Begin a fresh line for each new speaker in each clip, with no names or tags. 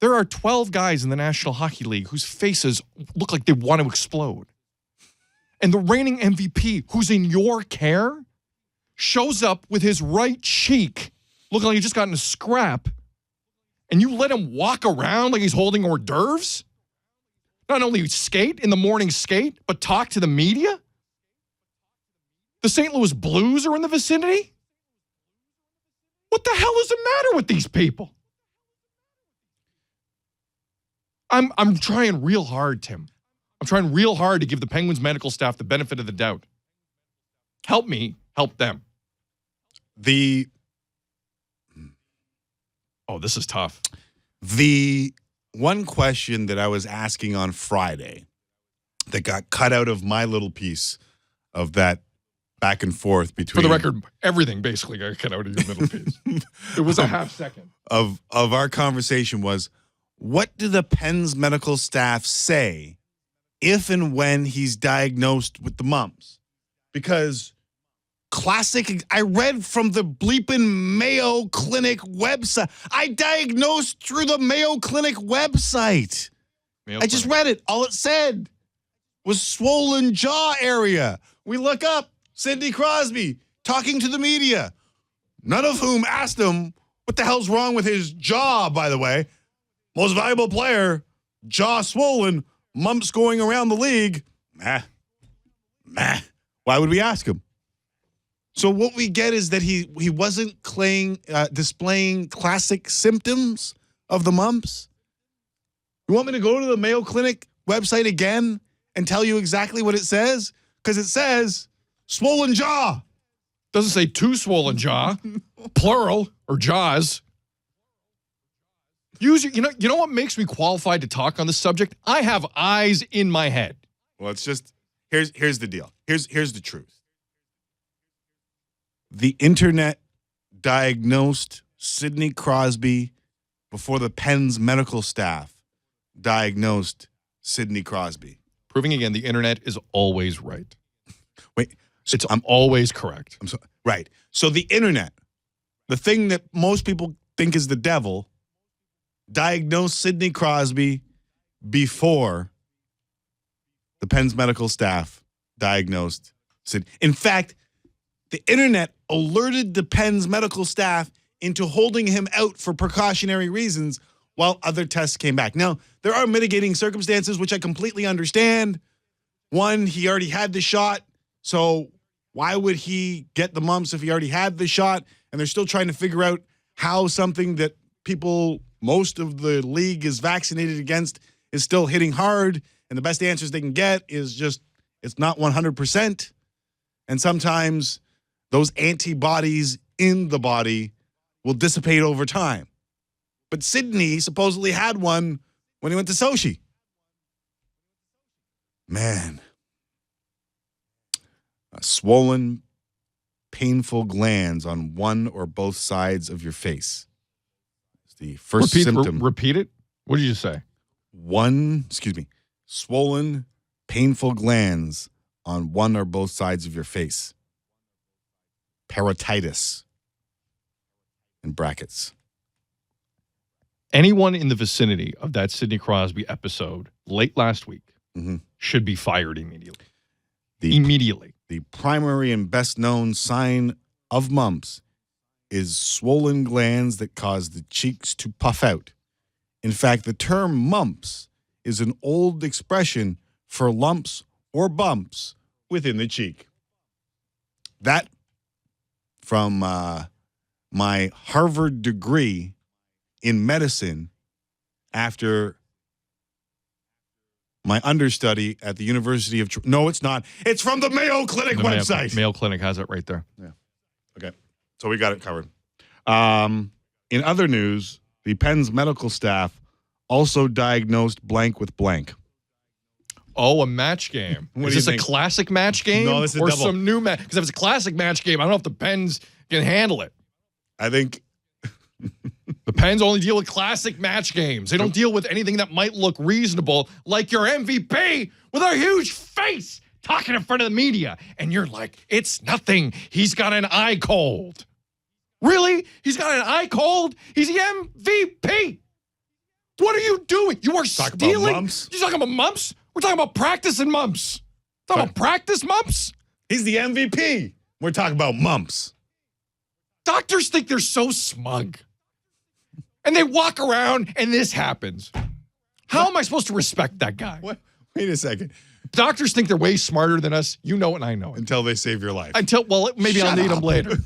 There are 12 guys in the National Hockey League whose faces look like they want to explode. And the reigning MVP, who's in your care, shows up with his right cheek looking like he just got in a scrap, and you let him walk around like he's holding hors d'oeuvres? Not only skate in the morning skate, but talk to the media? The St. Louis Blues are in the vicinity? What the hell is the matter with these people? I'm trying real hard, Tim. I'm trying real hard to give the Penguins medical staff the benefit of the doubt. Help me, help them. Oh, this is tough.
The one question that I was asking on Friday that got cut out of my little piece of that back and forth between...
For the record, everything basically got cut out of your middle piece. It was a half second.
Of our conversation was, what do the Pens medical staff say if and when he's diagnosed with the mumps? Because I read from the bleeping Mayo Clinic website. I diagnosed through the Mayo Clinic website. I just read it. All it said was swollen jaw area. We look up Sidney Crosby talking to the media, none of whom asked him what the hell's wrong with his jaw, by the way. Most valuable player, jaw swollen, mumps going around the league. Meh. Why would we ask him? So what we get is that he wasn't displaying classic symptoms of the mumps. You want me to go to the Mayo Clinic website again and tell you exactly what it says? Because it says swollen jaw.
Doesn't say two swollen jaw, plural, or jaws. You know what makes me qualified to talk on this subject? I have eyes in my head.
Well, it's just, here's the deal. Here's the truth. The internet diagnosed Sidney Crosby before the Pens medical staff diagnosed Sidney Crosby.
Proving again, the internet is always right.
Wait,
I'm always correct.
Right. So the internet, the thing that most people think is the devil, diagnosed Sidney Crosby before the Pens medical staff diagnosed Sidney. In fact, the internet alerted the Pens medical staff into holding him out for precautionary reasons while other tests came back. Now, there are mitigating circumstances, which I completely understand. One, he already had the shot, so why would he get the mumps if he already had the shot? And they're still trying to figure out how something that most of the league is vaccinated against is still hitting hard, and the best answers they can get is just it's not 100%. And sometimes those antibodies in the body will dissipate over time. But Sidney supposedly had one when he went to Sochi. Man. Swollen, painful glands on one or both sides of your face. It's the first symptom.
Repeat it? What did you say?
Swollen, painful glands on one or both sides of your face. Parotitis. In brackets.
Anyone in the vicinity of that Sidney Crosby episode late last week should be fired immediately.
The primary and best known sign of mumps is swollen glands that cause the cheeks to puff out. In fact, the term mumps is an old expression for lumps or bumps within the cheek. That, from my Harvard degree in medicine after my understudy at the University of... No, it's not. It's from the Mayo Clinic website.
Mayo Clinic has it right there.
Yeah. Okay. So we got it covered. In other news, the Pens medical staff also diagnosed blank with blank.
Oh, a match game. Is this a classic match game?
No, this is
or
double.
Some new match? Because if it's a classic match game, I don't know if the Pens can handle it.
I think...
The Pens only deal with classic match games. They don't deal with anything that might look reasonable, like your MVP with a huge face talking in front of the media. And you're like, it's nothing. He's got an eye cold. Really? He's got an eye cold? He's the MVP. What are you doing? You are
Talk about
stealing.
mumps?
You talking about mumps? We're talking about practicing mumps. Talking about practice mumps?
He's the MVP. We're talking about mumps.
Doctors think they're so smug. And they walk around and this happens. How am I supposed to respect that guy?
What? Wait a second.
Doctors think they're way smarter than us. You know it and I know it.
Until they save your life.
Well, maybe I'll
Shut
need them
up.
later.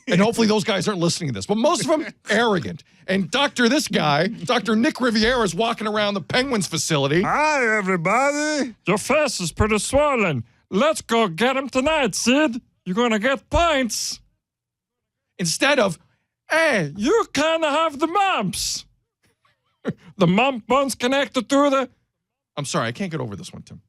And hopefully those guys aren't listening to this. But most of them, arrogant. And this guy, Dr. Nick Riviera, is walking around the Penguins facility.
Hi, everybody.
Your face is pretty swollen. Let's go get him tonight, Sid. You're going to get points. Instead of, hey, you kind of have the mumps. The mump bone's connected through the... I'm sorry, I can't get over this one, Tim.